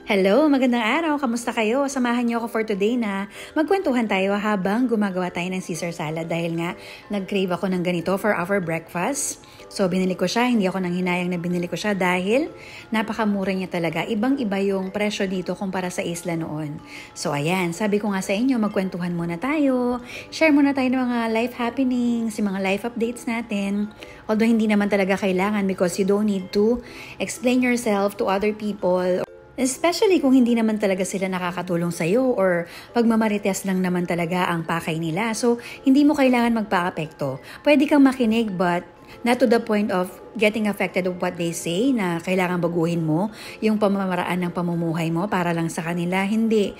Hello, magandang araw. Kamusta kayo? Samahan niyo ako for today na magkwentuhan tayo habang gumagawa tayo ng Caesar salad dahil nga nag-crave ako ng ganito for our breakfast. So binili ko siya, hindi ako nang hinayang na binili ko siya dahil napakamura niya talaga. Ibang-iba yung presyo dito kumpara sa isla noon. So ayan, sabi ko nga sa inyo, magkwentuhan muna tayo. Share muna tayo ng mga life happenings, yung mga life updates natin. Although hindi naman talaga kailangan because you don't need to explain yourself to other people. Especially kung hindi naman talaga sila nakakatulong sa'yo or pagmamarites lang naman talaga ang pakay nila. So, hindi mo kailangan magpa-apekto. Pwede kang makinig but not to the point of getting affected of what they say na kailangan baguhin mo yung pamamaraan ng pamumuhay mo para lang sa kanila. Hindi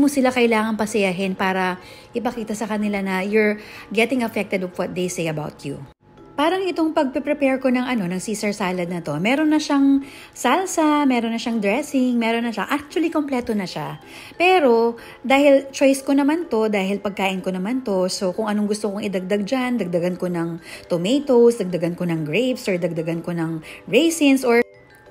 mo sila kailangan pasiyahin para ipakita sa kanila na you're getting affected of what they say about you. Parang itong pagpe-prepare ko ng Caesar salad na to, meron na siyang salsa, meron na siyang dressing, meron na siya. Actually, kompleto na siya. Pero, dahil choice ko naman to, dahil pagkain ko naman to, so kung anong gusto kong idagdag dyan, dagdagan ko ng tomatoes, dagdagan ko ng grapes, or dagdagan ko ng raisins, or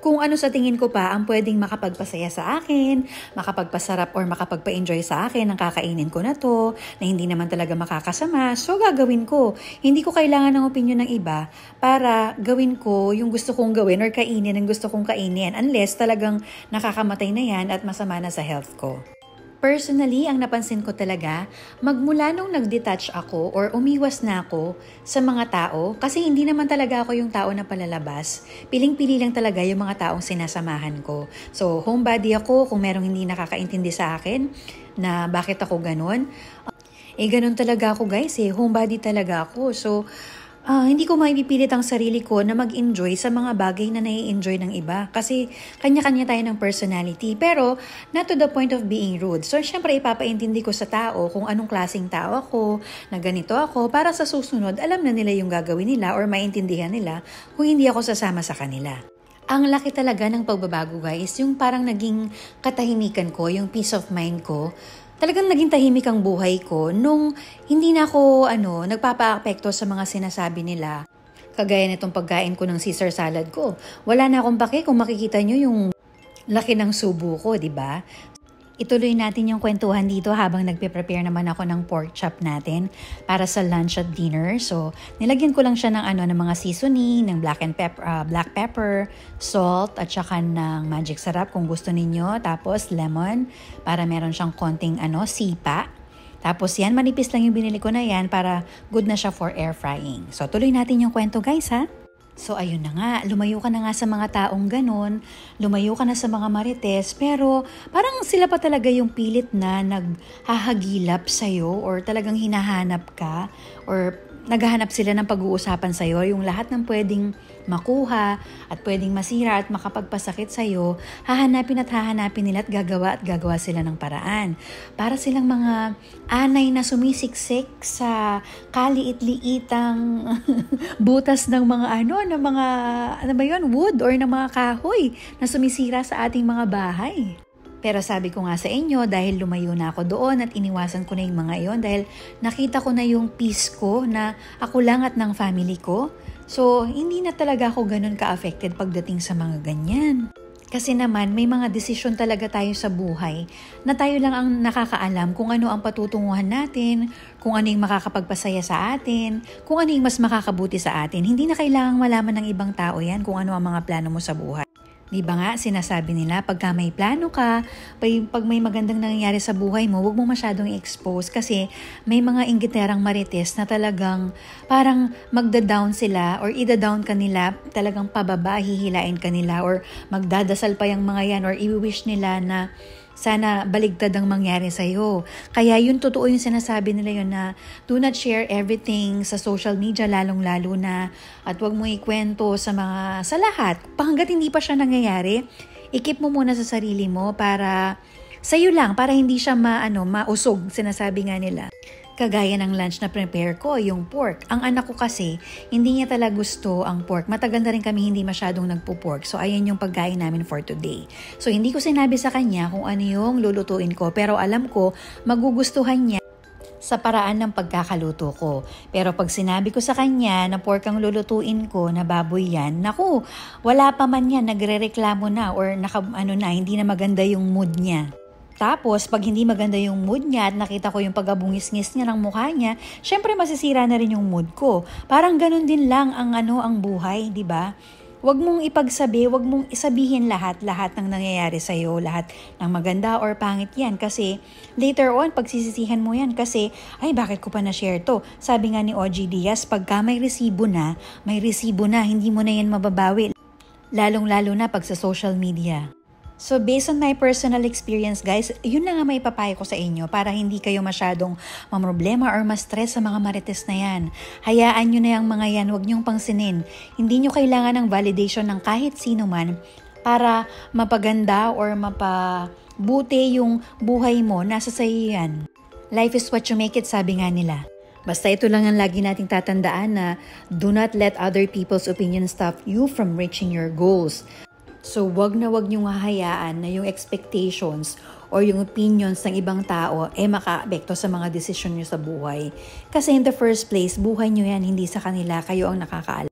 kung ano sa tingin ko pa ang pwedeng makapagpasaya sa akin, makapagpasarap or makapagpa-enjoy sa akin ang kakainin ko na to, na hindi naman talaga makakasama, so gagawin ko. Hindi ko kailangan ng opinion ng iba para gawin ko yung gusto kong gawin or kainin ang gusto kong kainin unless talagang nakakamatay na yan at masama na sa health ko. Personally, ang napansin ko talaga, magmula nung nag-detach ako or umiwas na ako sa mga tao, kasi hindi naman talaga ako yung tao na palalabas. Piling-pili lang talaga yung mga taong sinasamahan ko. So, homebody ako kung merong hindi nakakaintindi sa akin na bakit ako ganun. Ganun talaga ako guys homebody talaga ako. So, hindi ko maipipilit ang sarili ko na mag-enjoy sa mga bagay na nai-enjoy ng iba. Kasi kanya-kanya tayo ng personality. Pero, not to the point of being rude. So, syempre, ipapaintindi ko sa tao kung anong klaseng tao ako, na ganito ako, para sa susunod, alam na nila yung gagawin nila or maintindihan nila kung hindi ako sasama sa kanila. Ang laki talaga ng pagbabago guys, yung parang naging katahimikan ko, yung peace of mind ko, talagang naging tahimik ang buhay ko nung hindi na ako nagpapa-apekto sa mga sinasabi nila. Kagaya nitong pagkain ko ng Caesar salad ko. Wala na akong pake kung makikita nyo yung laki ng subo ko, di ba? Ituloy natin yung kwentuhan dito habang nagpe-prepare naman ako ng pork chop natin para sa lunch at dinner. So, nilagyan ko lang siya ng mga seasoning, ng black pepper, salt, at saka ng magic sarap kung gusto ninyo. Tapos, lemon para meron siyang konting sipa. Tapos yan, manipis lang yung binili ko na yan para good na siya for air frying. So, tuloy natin yung kwento guys ha. So ayun na nga, lumayo ka na nga sa mga taong ganon, lumayo ka na sa mga marites, pero parang sila pa talaga yung pilit na naghahagilap sa'yo or talagang hinahanap ka or naghahanap sila ng pag-uusapan sa'yo, yung lahat ng pwedeng makuha at pwedeng masira at makapagpasakit sa'yo, hahanapin nila at gagawa sila ng paraan. Para silang mga anay na sumisiksik sa kaliit-liitang butas ng mga wood or ng mga kahoy na sumisira sa ating mga bahay. Pero sabi ko nga sa inyo, dahil lumayo na ako doon at iniwasan ko na yung mga iyon dahil nakita ko na yung peace ko na ako lang at ng family ko. So, hindi na talaga ako ganun ka-affected pagdating sa mga ganyan. Kasi naman, may mga desisyon talaga tayo sa buhay na tayo lang ang nakakaalam kung ano ang patutunguhan natin, kung ano yung makakapagpasaya sa atin, kung ano yung mas makakabuti sa atin. Hindi na kailangang malaman ng ibang tao yan kung ano ang mga plano mo sa buhay. Di ba nga, sinasabi nila, pagka may plano ka, pag may magandang nangyayari sa buhay mo, huwag mo masyadong i-expose kasi may mga inggiterang marites na talagang parang magda-down sila or ida-down ka nila, talagang pababa, hihilain ka nila or magdadasal pa yung mga yan or i-wish nila na sana baligtad ang mangyari sa'yo. Kaya yun totoo yung sinasabi nila yun na do not share everything sa social media lalong-lalo na at wag mo ikwento sa lahat. Hanggat hindi pa siya nangyayari, i-keep mo muna sa sarili mo para sa'yo lang, para hindi siya mausog, sinasabi nga nila. Kagaya ng lunch na prepare ko, yung pork. Ang anak ko kasi, hindi niya talaga gusto ang pork. Matagal na rin kami hindi masyadong nagpo-pork. So, ayan yung pagkain namin for today. So, hindi ko sinabi sa kanya kung ano yung lulutuin ko. Pero alam ko, magugustuhan niya sa paraan ng pagkakaluto ko. Pero pag sinabi ko sa kanya na pork ang lulutuin ko, na baboy yan, naku, wala pa man yan, nagrereklamo na or hindi na maganda yung mood niya. Tapos, pag hindi maganda yung mood niya at nakita ko yung pagabungis-ngis niya ng mukha niya, syempre masisira na rin yung mood ko. Parang ganun din lang ang buhay, di ba? Huwag mong ipagsabi, huwag mong isabihin lahat ng nangyayari sa'yo, lahat ng maganda or pangit yan. Kasi later on, pagsisisihan mo yan kasi, ay bakit ko pa na-share to? Sabi nga ni OG Diaz, pagka may resibo na, hindi mo na yan mababawi. Lalong-lalo na pag sa social media. So based on my personal experience guys, yun na nga may papayo ko sa inyo para hindi kayo masyadong mamroblema or ma-stress sa mga marites na yan. Hayaan nyo na yung mga yan, huwag nyong pangsinin. Hindi nyo kailangan ng validation ng kahit sino man para mapaganda or mapabuti yung buhay mo, nasa sayo yan. Life is what you make it, sabi nga nila. Basta ito lang ang lagi nating tatandaan na do not let other people's opinions stop you from reaching your goals. So, wag niyong hahayaan na yung expectations or yung opinions ng ibang tao makaapekto sa mga desisyon niyo sa buhay. Kasi in the first place, buhay niyo yan, hindi sa kanila, kayo ang nakakaalam.